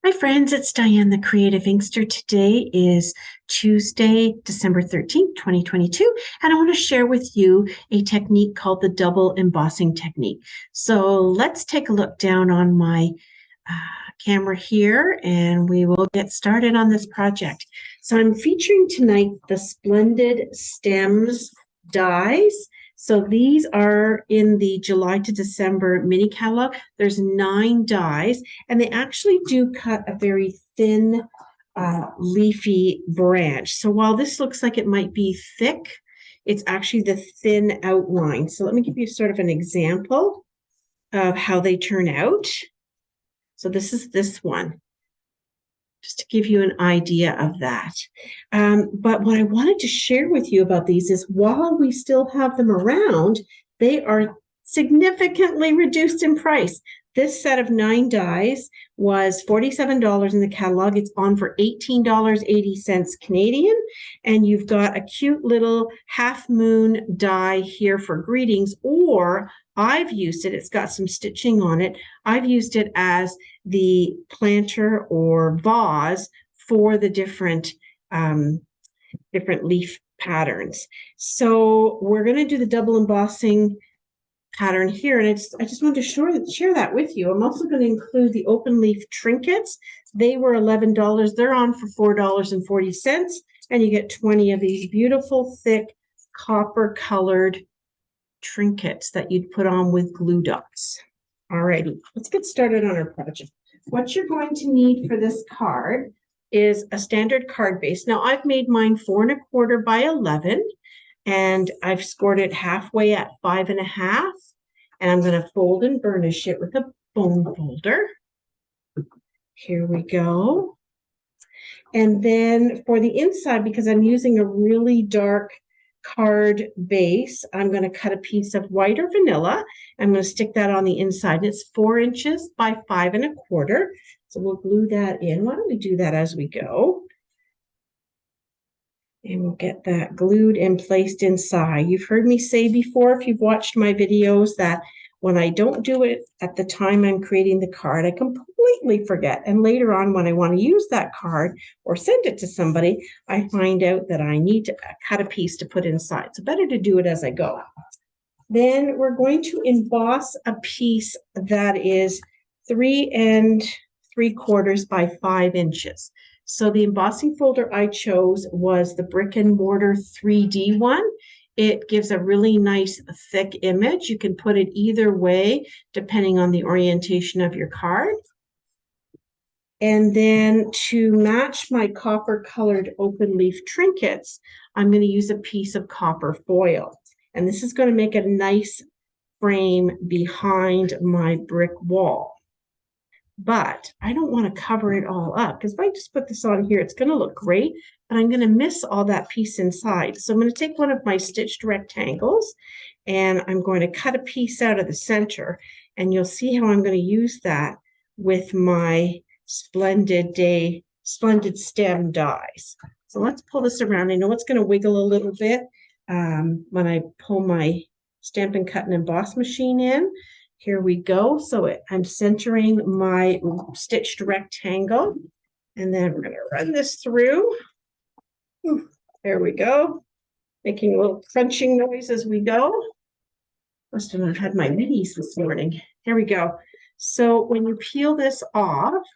Hi friends, it's Diane, the Creative Inkster. Today is Tuesday, December 13th, 2022, and I want to share with you a technique called the double embossing technique. So let's take a look down on my camera here and we will get started on this project. So I'm featuring tonight the Splendid Stems dies. So these are in the July to December mini catalog. There's 9 dies, and they actually do cut a very thin, leafy branch. So while this looks like it might be thick, it's actually the thin outline. So let me give you sort of an example of how they turn out. So this is this one, just to give you an idea of that. But what I wanted to share with you about these is while we still have them around, they are significantly reduced in price. This set of 9 dies was $47 in the catalog. It's on for $18.80 Canadian. And you've got a cute little half moon die here for greetings, or I've used it, it's got some stitching on it. I've used it as the planter or vase for the different leaf patterns. So we're going to do the double embossing pattern here, and I just wanted to share that with you. I'm also going to include the open leaf trinkets. They were $11. They're on for $4.40, and you get 20 of these beautiful, thick, copper colored trinkets that you'd put on with glue dots. Alrighty, let's get started on our project. What you're going to need for this card is a standard card base. Now I've made mine 4 1/4 by 11, and I've scored it halfway at 5 1/2, and I'm going to fold and burnish it with a bone folder. Here we go. And then for the inside, because I'm using a really dark card base, I'm going to cut a piece of white or vanilla. I'm going to stick that on the inside. It's 4 inches by 5 1/4. So we'll glue that in. Why don't we do that as we go? And we'll get that glued and placed inside. You've heard me say before, if you've watched my videos, that when I don't do it at the time I'm creating the card, I completely forget. And later on, when I want to use that card or send it to somebody, I find out that I need to cut a piece to put inside. So better to do it as I go. Then we're going to emboss a piece that is 3 3/4 by 5 inches. So the embossing folder I chose was the Brick and Mortar 3D one. It gives a really nice thick image. You can put it either way, depending on the orientation of your card. And then to match my copper colored open leaf trinkets, I'm going to use a piece of copper foil. And this is going to make a nice frame behind my brick wall. But I don't want to cover it all up, because if I just put this on here, it's going to look great, but I'm going to miss all that piece inside. So I'm going to take one of my stitched rectangles and I'm going to cut a piece out of the center, and you'll see how I'm going to use that with my Splendid Stem dies. So let's pull this around. I know it's going to wiggle a little bit when I pull my Stampin' Cut and Emboss machine in. Here we go. So I'm centering my stitched rectangle, and then we're going to run this through. There we go. Making a little crunching noise as we go. Must have not had my minis this morning. Here we go. So when you peel this off,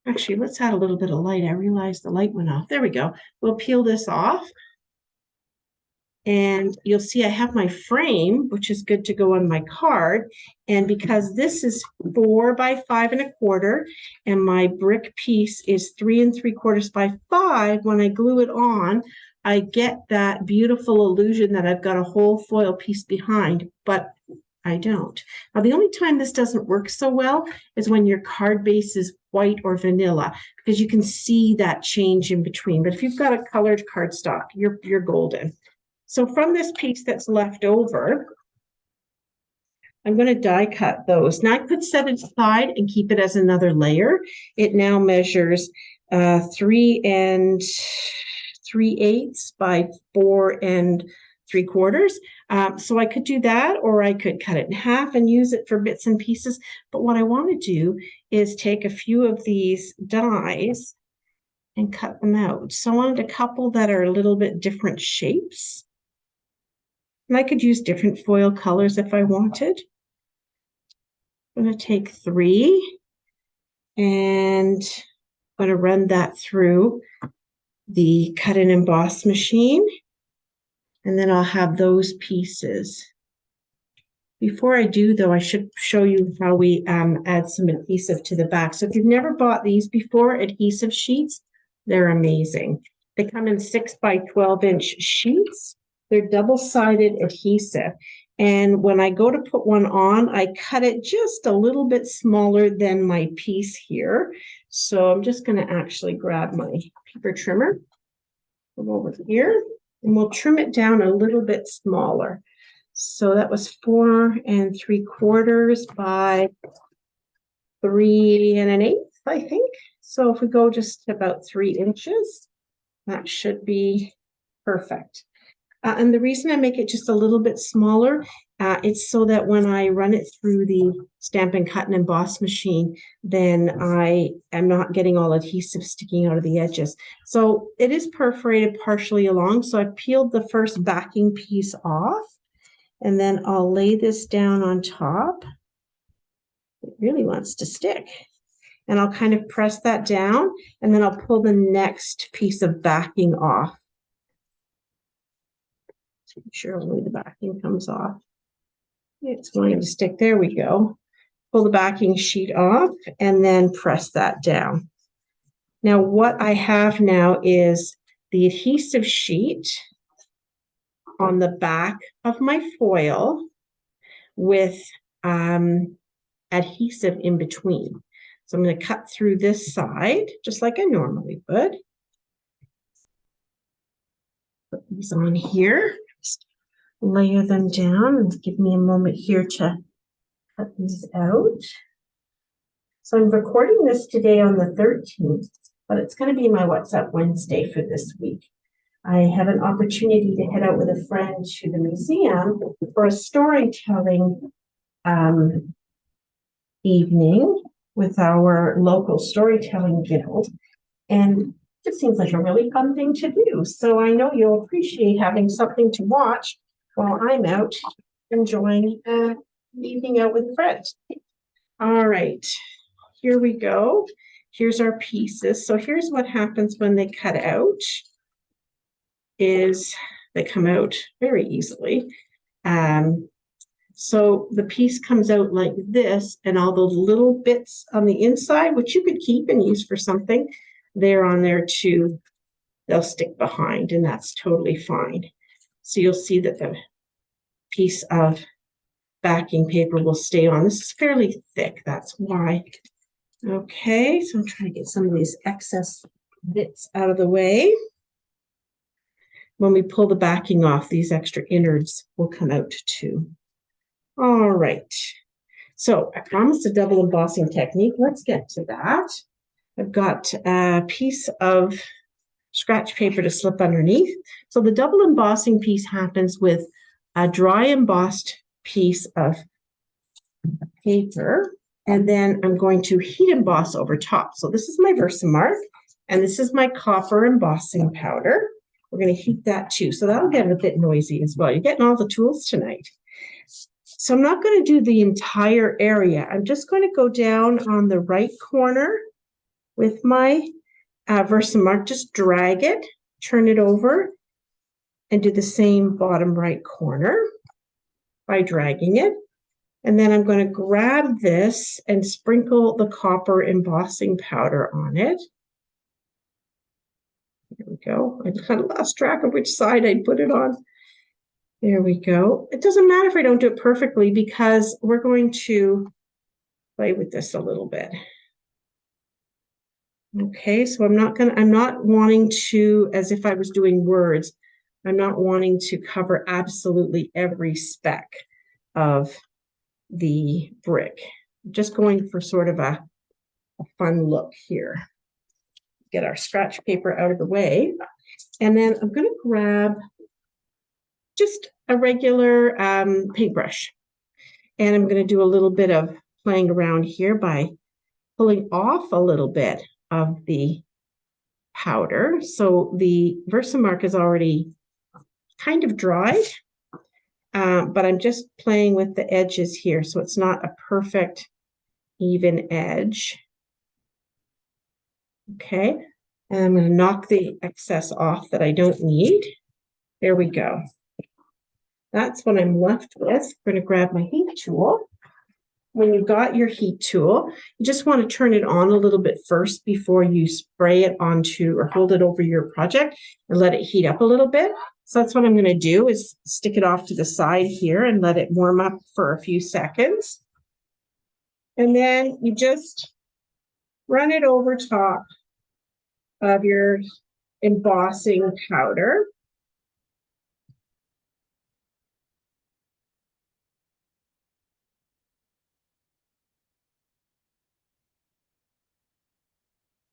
actually, let's add a little bit of light. I realized the light went off. There we go. We'll peel this off. And you'll see I have my frame, which is good to go on my card. And because this is 4 by 5 1/4, and my brick piece is 3 3/4 by 5, when I glue it on, I get that beautiful illusion that I've got a whole foil piece behind, but I don't. Now, the only time this doesn't work so well is when your card base is white or vanilla, because you can see that change in between. But if you've got a colored cardstock, you're golden. So from this piece that's left over, I'm going to die cut those. Now I could set it aside and keep it as another layer. It now measures 3 3/8 by 4 3/4. So I could do that, or I could cut it in half and use it for bits and pieces. But what I want to do is take a few of these dies and cut them out. So I wanted a couple that are a little bit different shapes. And I could use different foil colors if I wanted. I'm going to take 3 and I'm going to run that through the cut and emboss machine. And then I'll have those pieces. Before I do, though, I should show you how we add some adhesive to the back. So if you've never bought these before, adhesive sheets, they're amazing. They come in 6 by 12-inch sheets. They're double-sided adhesive. And when I go to put one on, I cut it just a little bit smaller than my piece here. So I'm just going to actually grab my paper trimmer, come over here, and we'll trim it down a little bit smaller. So that was 4 3/4 by 3 1/8, I think. So if we go just about 3 inches, that should be perfect. And the reason I make it just a little bit smaller, it's so that when I run it through the Stampin' Cut and Emboss machine, then I am not getting all adhesive sticking out of the edges. So it is perforated partially along. So I peeled the first backing piece off, and then I'll lay this down on top. It really wants to stick. And I'll kind of press that down, and then I'll pull the next piece of backing off. Make sure only the backing comes off. It's wanting to stick. There we go. Pull the backing sheet off and then press that down. Now what I have now is the adhesive sheet on the back of my foil with adhesive in between. So I'm going to cut through this side just like I normally would. Put these on here. Just layer them down and give me a moment here to cut these out. So I'm recording this today on the 13th, but it's going to be my What's Up Wednesday for this week. I have an opportunity to head out with a friend to the museum for a storytelling evening with our local storytelling guild. And it seems like a really fun thing to do. So I know you'll appreciate having something to watch while I'm out enjoying an evening out with friends. All right, here we go. Here's our pieces. So here's what happens when they cut out, is they come out very easily. So the piece comes out like this, and all those little bits on the inside, which you could keep and use for something, they're on there too. They'll stick behind, and that's totally fine. So you'll see that the piece of backing paper will stay on. This is fairly thick, that's why. Okay, so I'm trying to get some of these excess bits out of the way. When we pull the backing off, these extra innards will come out too. All right, so I promised a double embossing technique. Let's get to that. I've got a piece of scratch paper to slip underneath. So the double embossing piece happens with a dry embossed piece of paper, and then I'm going to heat emboss over top. So this is my Versamark, and this is my copper embossing powder. We're going to heat that too, so that'll get a bit noisy as well. You're getting all the tools tonight. So I'm not going to do the entire area. I'm just going to go down on the right corner with my Versamark. Just drag it, turn it over, and do the same bottom right corner by dragging it. And then I'm going to grab this and sprinkle the copper embossing powder on it. There we go. I kind of lost track of which side I'd put it on. There we go. It doesn't matter if I don't do it perfectly, because we're going to play with this a little bit. Okay, so I'm not wanting to, as if I was doing words, I'm not wanting to cover absolutely every speck of the brick. I'm just going for sort of a fun look here. Get our scratch paper out of the way. And then I'm going to grab just a regular paintbrush. And I'm going to do a little bit of playing around here by pulling off a little bit of the powder. So the Versamark is already kind of dried, but I'm just playing with the edges here, so it's not a perfect even edge. Okay, and I'm going to knock the excess off that I don't need. There we go. That's what I'm left with. I'm going to grab my heat tool. When you've got your heat tool, you just want to turn it on a little bit first before you spray it onto or hold it over your project and let it heat up a little bit. So that's what I'm going to do, is stick it off to the side here and let it warm up for a few seconds. And then you just run it over top of your embossing powder.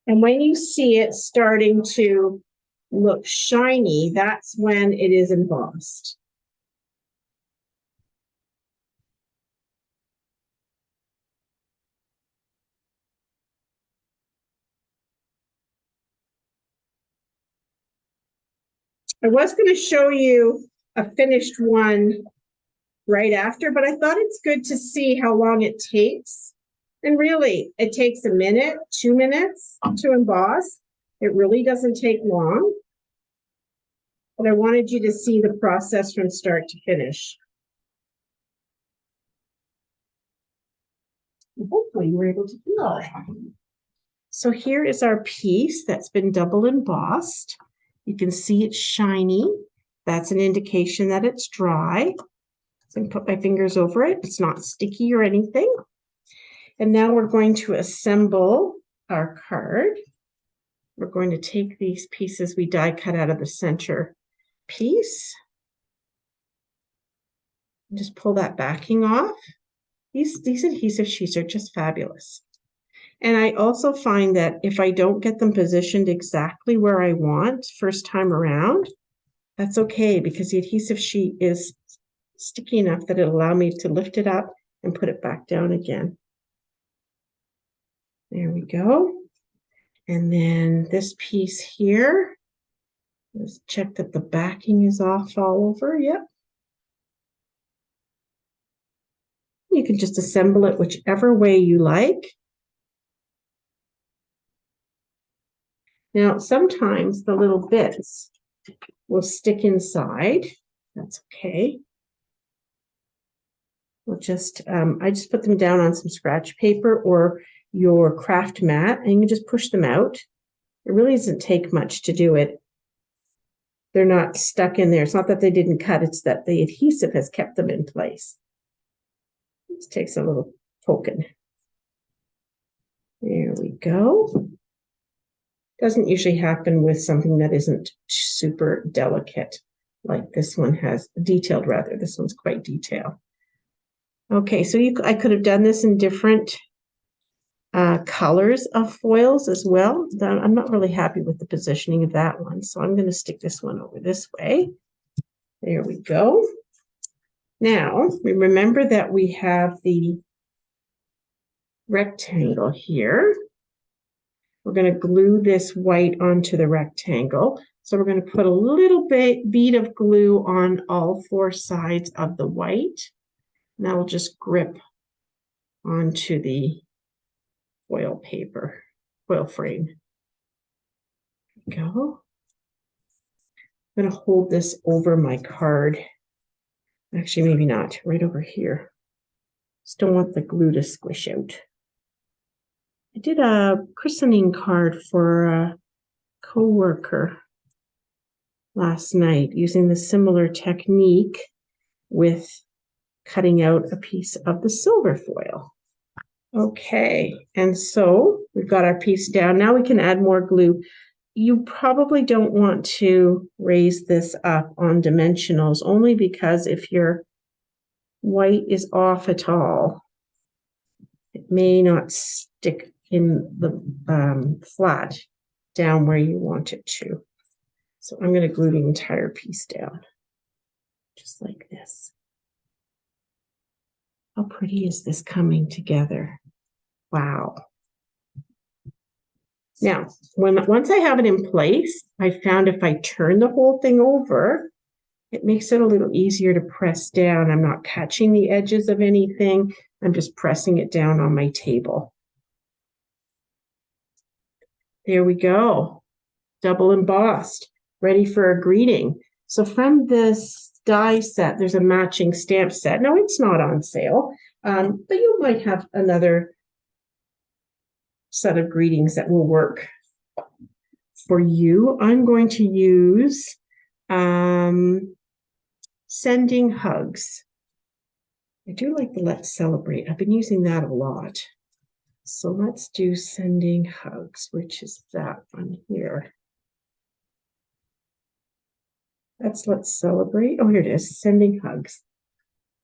And when you see it starting to look shiny, that's when it is embossed. I was going to show you a finished one right after, but I thought it's good to see how long it takes. And really, it takes a minute, 2 minutes to emboss. It really doesn't take long. But I wanted you to see the process from start to finish. Hopefully you were able to do all that. So here is our piece that's been double embossed. You can see it's shiny. That's an indication that it's dry. So I can put my fingers over it. It's not sticky or anything. And now we're going to assemble our card. We're going to take these pieces we die cut out of the center piece. And just pull that backing off. These adhesive sheets are just fabulous. And I also find that if I don't get them positioned exactly where I want first time around, that's okay, because the adhesive sheet is sticky enough that it'll allow me to lift it up and put it back down again. There we go. And then this piece here, let's check that the backing is off all over. Yep. You can just assemble it whichever way you like. Now, sometimes the little bits will stick inside. That's okay. We'll just, I just put them down on some scratch paper or your craft mat, and you can just push them out. It really doesn't take much to do it. They're not stuck in there. It's not that they didn't cut, it's that the adhesive has kept them in place. This takes a little poking. There we go. Doesn't usually happen with something that isn't super delicate, like this one has, detailed rather. This one's quite detailed. Okay, so I could have done this in different colors of foils as well. I'm not really happy with the positioning of that one, so I'm going to stick this one over this way. There we go. Now, we remember that we have the rectangle here. We're going to glue this white onto the rectangle. So we're going to put a little bead of glue on all 4 sides of the white. And that will just grip onto the foil paper, foil frame. There we go. I'm going to hold this over my card. Actually, maybe not, right over here. Just don't want the glue to squish out. I did a christening card for a coworker last night using the similar technique with cutting out a piece of the silver foil. Okay, and so we've got our piece down. Now we can add more glue. You probably don't want to raise this up on dimensionals, only because if your white is off at all, it may not stick in the flat down where you want it to. So I'm going to glue the entire piece down. just like this. How pretty is this coming together? Wow. Now, once I have it in place, I found if I turn the whole thing over, it makes it a little easier to press down. I'm not catching the edges of anything. I'm just pressing it down on my table. There we go. Double embossed, ready for a greeting. So from this die set, there's a matching stamp set. No, it's not on sale, but you might have another set of greetings that will work for you. I'm going to use Sending Hugs. I do like the Let's Celebrate. I've been using that a lot. So let's do Sending Hugs, which is that one here. Let's Celebrate. Oh, here it is, Sending Hugs.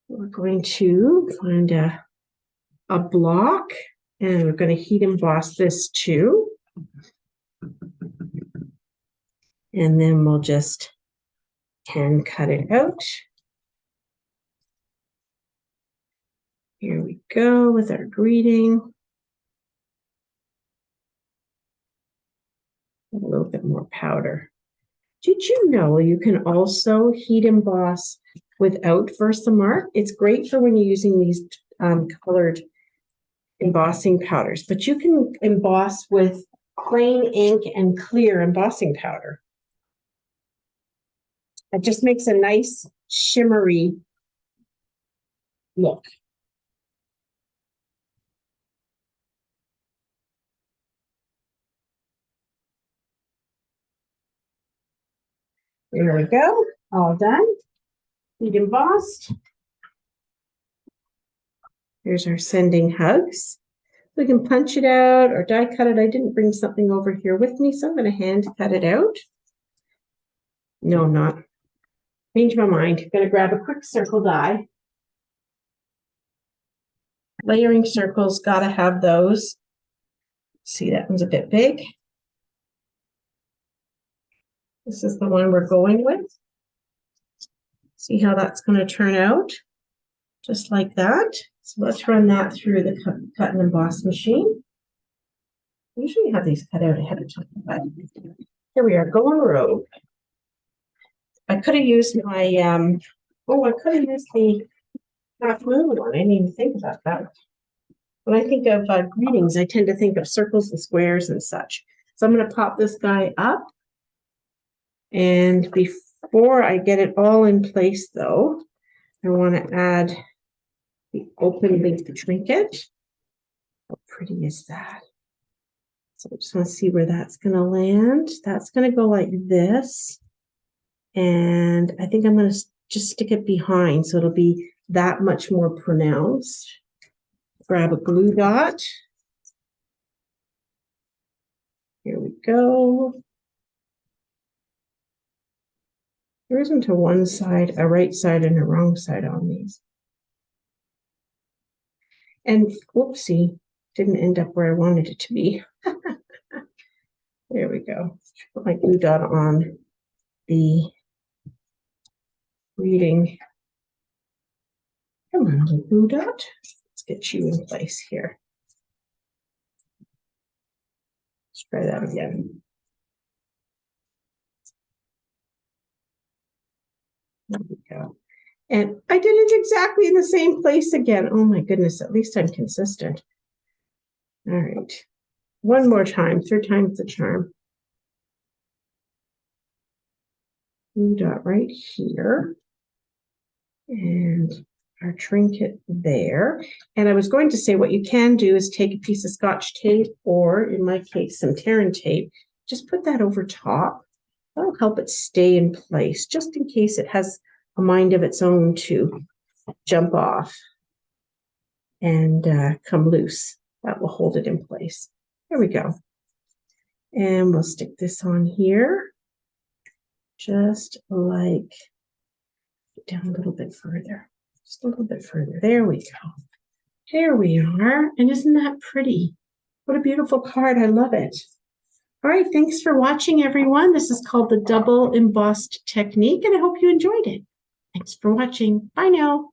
We're going to find a block, and we're going to heat emboss this too. And then we'll just hand cut it out. Here we go with our greeting. A little bit more powder. Did you know you can also heat emboss without Versamark? It's great for when you're using these colored embossing powders, but you can emboss with plain ink and clear embossing powder. It just makes a nice shimmery look. There we go, all done. Heat embossed. Here's our Sending Hugs. We can punch it out or die cut it. I didn't bring something over here with me, so I'm going to hand cut it out. No, I'm not. Change my mind. I'm going to grab a quick circle die. Layering circles, gotta have those. See, that one's a bit big. This is the one we're going with. See how that's going to turn out? Just like that. So let's run that through the cut and emboss machine. I usually have these cut out ahead of time, but here we are, going rogue. I could have used my, I could have used the half moon one. I didn't even think about that. When I think of greetings, I tend to think of circles and squares and such. So I'm going to pop this guy up. And before I get it all in place, though, I want to add the open link trinket. How pretty is that? So I just want to see where that's going to land. That's going to go like this. And I think I'm going to just stick it behind so it'll be that much more pronounced. Grab a glue dot. Here we go. There isn't a one side, a right side, and a wrong side on these. And whoopsie, didn't end up where I wanted it to be. There we go. Put my glue dot on the reading. Come on, little glue dot. Let's get you in place here. Let's try that again. There we go. And I did it exactly in the same place again. Oh my goodness, at least I'm consistent. All right. One more time, third time's the charm. Glue dot right here. And our trinket there. And I was going to say what you can do is take a piece of Scotch tape, or in my case, some Terran tape. Just put that over top. That'll help it stay in place, just in case it has a mind of its own to jump off and come loose. That will hold it in place. There we go. And we'll stick this on here, just like down a little bit further, just a little bit further. There we go. There we are. And isn't that pretty? What a beautiful card. I love it. All right. Thanks for watching, everyone. This is called the double embossed technique, and I hope you enjoyed it. Thanks for watching. Bye now.